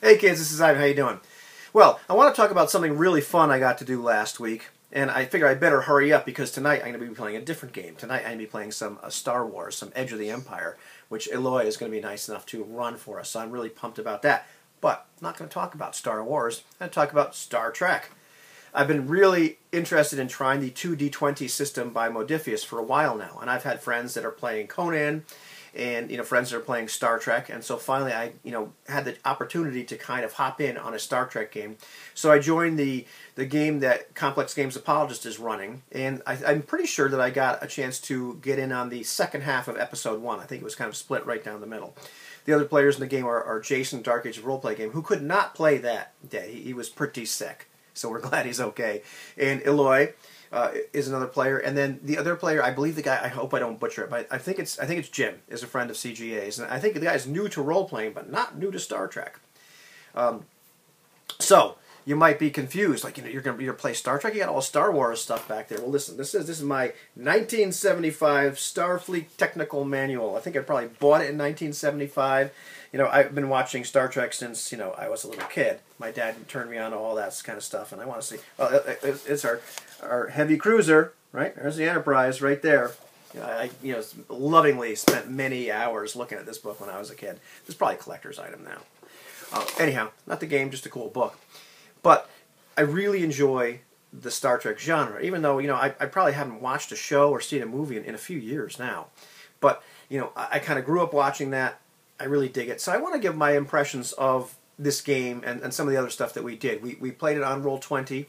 Hey kids, this is Ivan. How you doing? Well, I want to talk about something really fun I got to do last week, and I figure I better hurry up because tonight I'm going to be playing a different game. Tonight I'm going to be playing some Star Wars, some Edge of the Empire, which Eloy is going to be nice enough to run for us, so I'm really pumped about that. But I'm not going to talk about Star Wars, I'm going to talk about Star Trek. I've been really interested in trying the 2D20 system by Modiphius for a while now, and I've had friends that are playing Conan, and friends that are playing Star Trek, and so finally I had the opportunity to kind of hop in on a Star Trek game. So I joined the game that Complex Games Apologist is running, and I'm pretty sure that I got a chance to get in on the second half of episode 1. I think it was kind of split right down the middle. The other players in the game are Jason, Dark Age of Roleplay Game, who could not play that day. He was pretty sick, so we're glad he's okay. And Eloy is another player, and then the other player, I believe the guy, I hope I don't butcher it, but I think it's Jim, is a friend of CGA's, and I think the guy's new to role playing, but not new to Star Trek. So you might be confused, like you're gonna play Star Trek. You got all Star Wars stuff back there. Well, listen, this is my 1975 Starfleet technical manual. I think I probably bought it in 1975. I've been watching Star Trek since I was a little kid. My dad turned me on to all that kind of stuff, and I want to see. Well, it's our heavy cruiser, right? There's the Enterprise right there. I lovingly spent many hours looking at this book when I was a kid. It's probably a collector's item now. Anyhow, not the game, just a cool book. But I really enjoy the Star Trek genre, even though I probably haven't watched a show or seen a movie in a few years now. But I kind of grew up watching that. I really dig it. So I want to give my impressions of this game and some of the other stuff that we did. We played it on Roll20,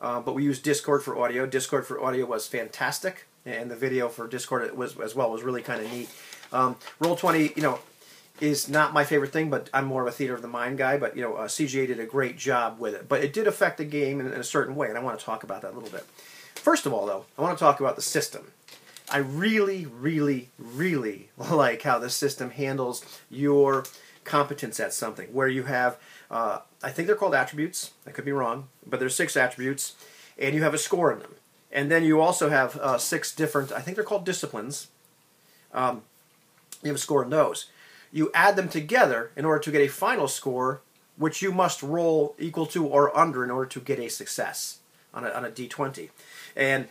but we used Discord for audio. Discord for audio was fantastic, and the video for Discord was really kind of neat. Roll20, is not my favorite thing, but I'm more of a theater of the mind guy. But CGA did a great job with it. But it did affect the game in a certain way, and I want to talk about that a little bit. First of all, though, I want to talk about the system. I really, really, really like how the system handles your competence at something, where you have, I think they're called attributes, I could be wrong, but there's 6 attributes, and you have a score in them. And then you also have 6 different, I think they're called disciplines. You have a score in those. You add them together in order to get a final score, which you must roll equal to or under in order to get a success on a D20. And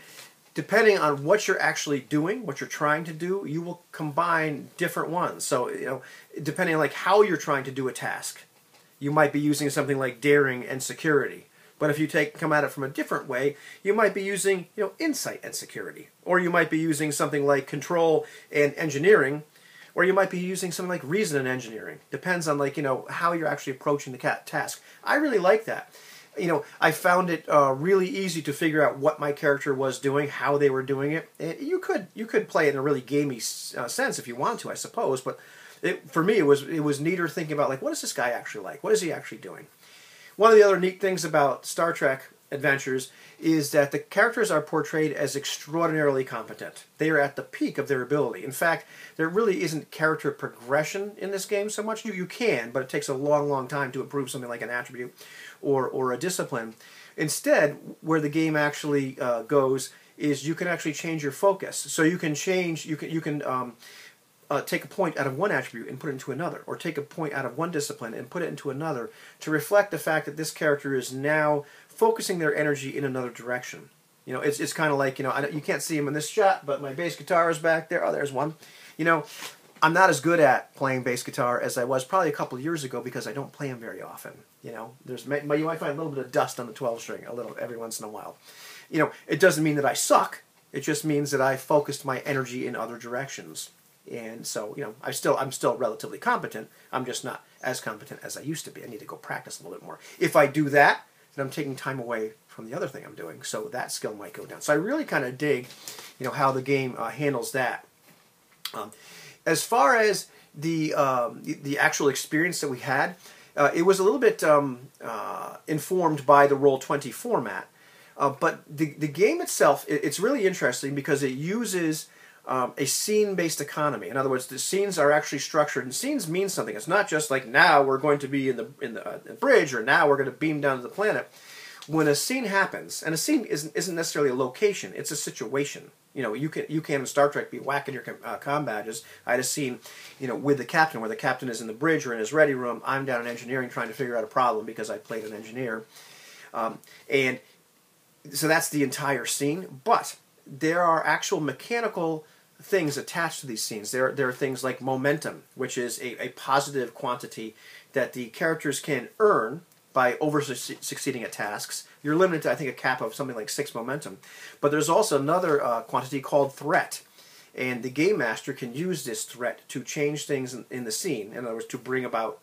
depending on what you're actually doing, what you're trying to do, you will combine different ones. So, depending on like how you're trying to do a task, you might be using something like daring and security. But if you come at it from a different way, you might be using, insight and security. Or you might be using something like control and engineering, or you might be using something like reason and engineering. Depends on how you're actually approaching the task. I really like that. I found it really easy to figure out what my character was doing, how they were doing it. And you could play it in a really gamey sense if you want to, I suppose. But for me, it was neater thinking about what is this guy actually like? What is he actually doing? One of the other neat things about Star Trek Adventures is that the characters are portrayed as extraordinarily competent. They are at the peak of their ability. In fact, there really isn't character progression in this game so much. You can, but it takes a long, long time to improve something like an attribute or a discipline. Instead, where the game actually goes is you can actually change your focus. So you can change, you can take a point out of one attribute and put it into another, or take a point out of one discipline and put it into another to reflect the fact that this character is now focusing their energy in another direction. It's kind of like, you can't see him in this shot, but my bass guitar is back there. Oh, there's one. I'm not as good at playing bass guitar as I was probably a couple of years ago because I don't play them very often. You might find a little bit of dust on the 12 string every once in a while. It doesn't mean that I suck. It just means that I focused my energy in other directions. And so, I'm still relatively competent. I'm just not as competent as I used to be. I need to go practice a little bit more. If I do that, then I'm taking time away from the other thing I'm doing. So that skill might go down. So I really kind of dig, how the game handles that. As far as the actual experience that we had, it was a little bit informed by the Roll20 format. But the game itself, it's really interesting because it uses a scene-based economy. In other words, the scenes are actually structured, and scenes mean something. It's not just like now we're going to be in the bridge, or now we're going to beam down to the planet. when a scene happens, and a scene isn't necessarily a location, it's a situation. You know, you can in Star Trek be whacking your comm badges. I had a scene, you know, with the captain where the captain is in the bridge or in his ready room. I'm down in engineering trying to figure out a problem because I played an engineer, and so that's the entire scene. But there are actual mechanical things attached to these scenes. There are things like momentum, which is a positive quantity that the characters can earn by succeeding at tasks. You're limited to, I think, a cap of something like 6 momentum. But there's also another quantity called threat. And the game master can use this threat to change things in the scene. In other words, to bring about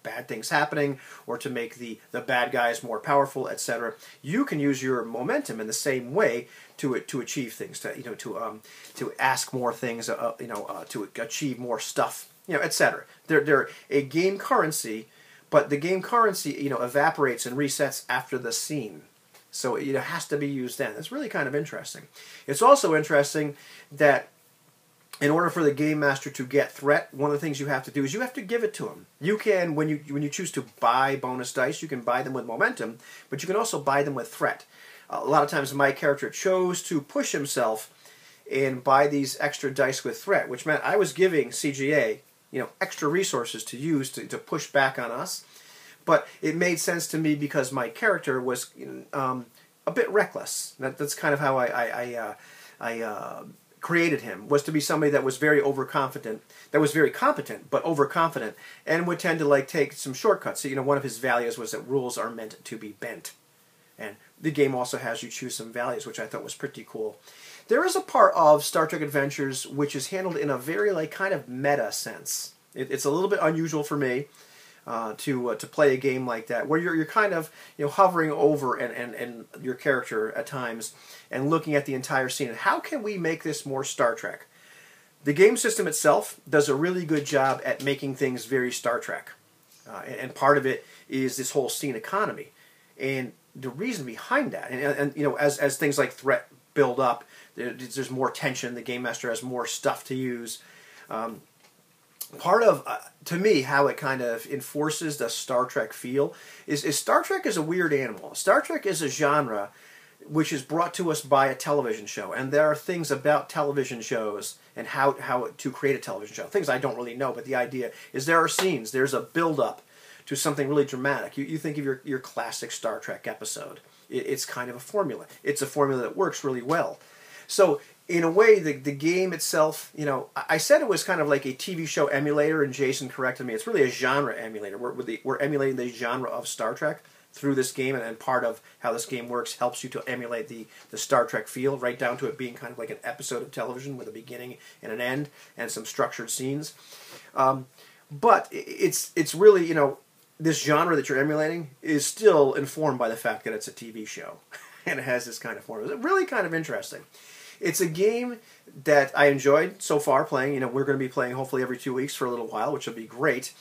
bad things happening, or to make the bad guys more powerful, etc. You can use your momentum in the same way to achieve things, to ask more things, to achieve more stuff, etc. They're a game currency. But the game currency, evaporates and resets after the scene. So it has to be used then. It's really kind of interesting. It's also interesting that in order for the game master to get threat, one of the things you have to do is you have to give it to him. You can, when you choose to buy bonus dice, you can buy them with momentum, but you can also buy them with threat. A lot of times my character chose to push himself and buy these extra dice with threat, which meant I was giving CGA extra resources to use to push back on us. But it made sense to me because my character was a bit reckless. That's kind of how I created him, was to be somebody that was very overconfident, that was very competent, but overconfident, and would tend to take some shortcuts. So, one of his values was that rules are meant to be bent. And the game also has you choose some values, which I thought was pretty cool. There is a part of Star Trek Adventures which is handled in a very kind of meta sense. It's a little bit unusual for me to play a game like that, where you're kind of hovering over and your character at times and looking at the entire scene. And how can we make this more Star Trek? The game system itself does a really good job at making things very Star Trek, and part of it is this whole scene economy. And the reason behind that, and as things like threat build up, there's more tension. The game master has more stuff to use. Part of, to me, how it kind of enforces the Star Trek feel is Star Trek is a weird animal. Star Trek is a genre which is brought to us by a television show, and there are things about television shows and how to create a television show. Things I don't really know, but the idea is there are scenes, there's a build-up to something really dramatic. You think of your classic Star Trek episode. It's kind of a formula. It's a formula that works really well. So in a way, the game itself, I said it was kind of like a TV show emulator, and Jason corrected me. It's really a genre emulator. We're emulating the genre of Star Trek through this game, and part of how this game works helps you to emulate the Star Trek feel, right down to it being kind of like an episode of television with a beginning and an end and some structured scenes. But it's really, this genre that you're emulating is still informed by the fact that it's a TV show, and it has this kind of formula. It's really kind of interesting. It's a game that I enjoyed so far playing. We're going to be playing hopefully every 2 weeks for a little while, which will be great.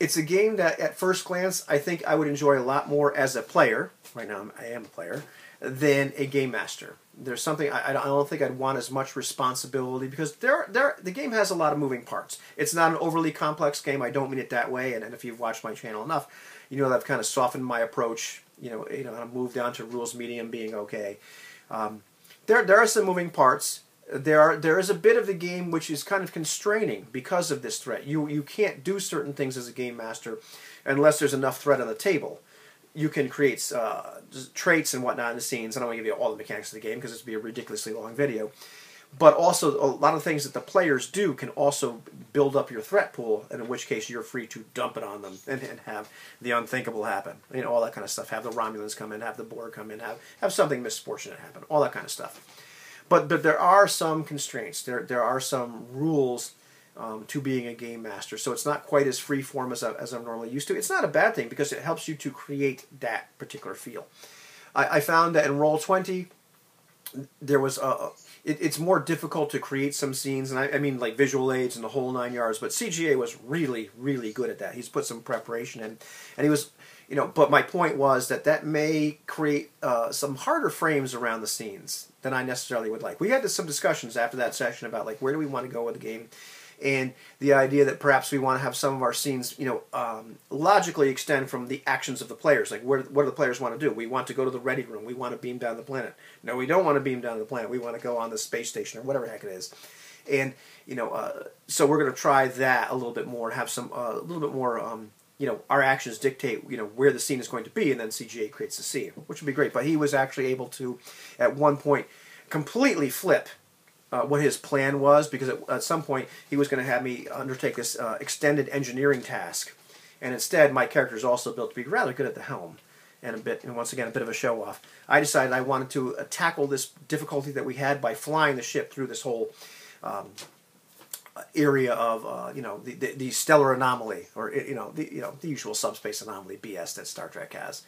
It's a game that at first glance I think I would enjoy a lot more as a player, right now I am a player, than a game master. There's something, I don't think I'd want as much responsibility, because the game has a lot of moving parts. It's not an overly complex game, I don't mean it that way, and if you've watched my channel enough, you know that I've kind of softened my approach, I've moved down to rules medium being okay. There are some moving parts. There is a bit of the game which is kind of constraining because of this threat. You can't do certain things as a game master unless there's enough threat on the table. You can create traits and whatnot in the scenes. I don't want to give you all the mechanics of the game because this would be a ridiculously long video. But also, a lot of things that the players do can also build up your threat pool, and in which case you're free to dump it on them and have the unthinkable happen. All that kind of stuff. Have the Romulans come in, have the Borg come in, have something misfortunate happen. All that kind of stuff. But there are some constraints. There are some rules to being a game master. So it's not quite as free-form as I'm normally used to. It's not a bad thing because it helps you to create that particular feel. I found that in Roll20, there was it's more difficult to create some scenes, and I mean like visual aids and the whole 9 yards, but CGA was really, really good at that. He's put some preparation in, and he was, but my point was that may create some harder frames around the scenes than I necessarily would like. We had some discussions after that session about where do we want to go with the game, and the idea that perhaps we want to have some of our scenes, logically extend from the actions of the players. Like, what do the players want to do? We want to go to the ready room. We want to beam down the planet. No, we don't want to beam down the planet. We want to go on the space station or whatever the heck it is. And so we're going to try that a little bit more, have some a little bit more. Our actions dictate, where the scene is going to be, and then CGA creates the scene, which would be great. But he was actually able to, at one point, completely flip what his plan was, because at some point he was going to have me undertake this extended engineering task, and instead my character is also built to be rather good at the helm, and once again a bit of a show off. I decided I wanted to tackle this difficulty that we had by flying the ship through this whole area of the stellar anomaly, or the usual subspace anomaly BS that Star Trek has.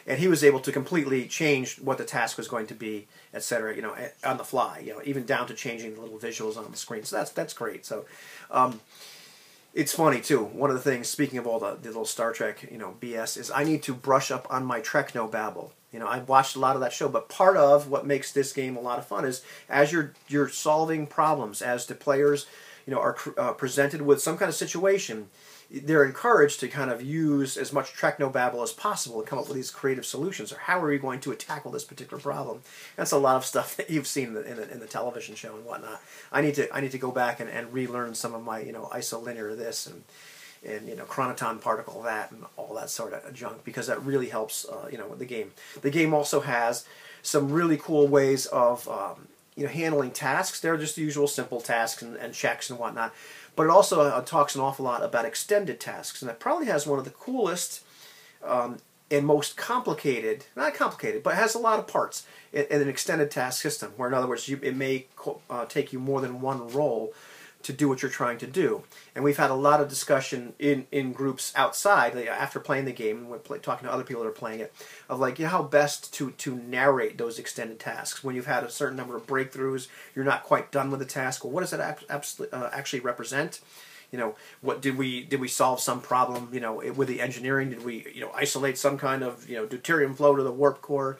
And he was able to completely change what the task was going to be, etc. On the fly. Even down to changing the little visuals on the screen. So that's great. So it's funny too. One of the things, speaking of all the little Star Trek BS, is I need to brush up on my Treknobabble. I've watched a lot of that show, but part of what makes this game a lot of fun is as you're solving problems, as the players are presented with some kind of situation, they're encouraged to kind of use as much Treknobabble as possible to come up with these creative solutions, or how are we going to tackle this particular problem. That's a lot of stuff that you've seen in the television show and whatnot. I need to go back and relearn some of my isolinear this and chronoton particle that and all that sort of junk, because that really helps the game. The game also has some really cool ways of handling tasks. They're just the usual simple tasks and checks and whatnot. But it also talks an awful lot about extended tasks, and it probably has one of the coolest and most complicated, not complicated, but has a lot of parts in an extended task system, where in other words it may take you more than one role to do what you're trying to do. And we've had a lot of discussion in groups outside, after playing the game, and we're talking to other people that are playing it, of how best to narrate those extended tasks. When you've had a certain number of breakthroughs, you're not quite done with the task. Well, what does that actually represent? What did we solve some problem? With the engineering, did we isolate some kind of deuterium flow to the warp core?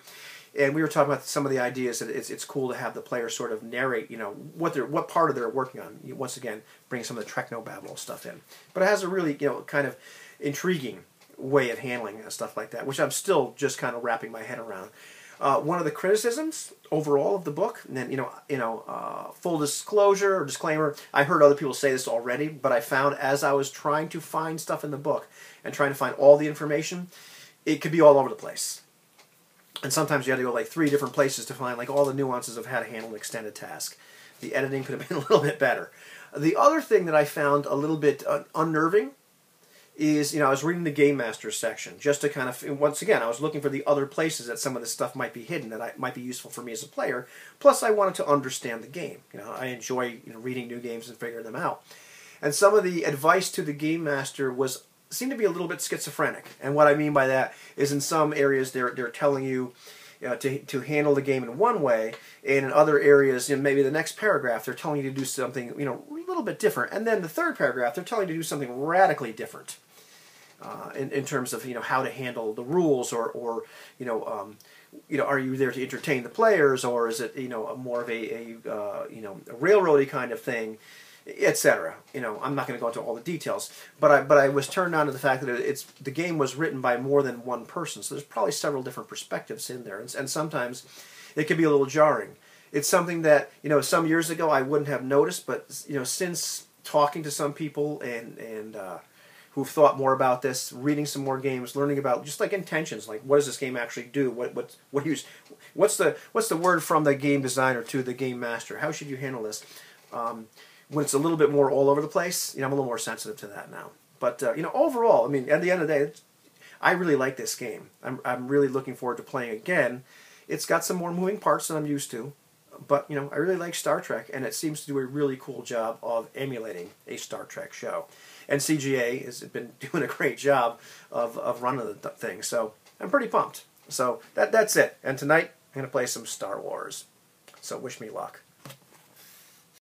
And we were talking about some of the ideas that it's cool to have the players sort of narrate, what part of they're working on. Once again, bring some of the Treknobabble stuff in. But it has a really, kind of intriguing way of handling stuff like that, which I'm still just kind of wrapping my head around. One of the criticisms overall of the book, and then full disclosure or disclaimer, I heard other people say this already, but I found as I was trying to find stuff in the book and trying to find all the information, it could be all over the place. And sometimes you had to go 3 different places to find all the nuances of how to handle an extended task. The editing could have been a little bit better. The other thing that I found a little bit unnerving is, I was reading the Game Master section just to kind of, once again, I was looking for the other places that some of this stuff might be hidden that might be useful for me as a player. Plus, I wanted to understand the game. I enjoy reading new games and figuring them out. And some of the advice to the Game Master seemed to be a little bit schizophrenic. And what I mean by that is, in some areas they're telling you to handle the game in one way, and in other areas, maybe the next paragraph they're telling you to do something a little bit different, and then the third paragraph they're telling you to do something radically different in terms of how to handle the rules, or are you there to entertain the players, or is it more of a railroady kind of thing, etc. I'm not going to go into all the details, but I was turned on to the fact that the game was written by more than one person, so there's probably several different perspectives in there, and sometimes it can be a little jarring. It's something that some years ago I wouldn't have noticed, but since talking to some people and who've thought more about this, reading some more games, learning about just intentions, what does this game actually do? What's the word from the game designer to the game master? How should you handle this? When it's a little bit more all over the place, I'm a little more sensitive to that now. But overall, at the end of the day, I really like this game. I'm really looking forward to playing again. It's got some more moving parts than I'm used to, but I really like Star Trek, and it seems to do a really cool job of emulating a Star Trek show. And CGA has been doing a great job of running the thing, so I'm pretty pumped. So that's it. And tonight I'm going to play some Star Wars. So wish me luck.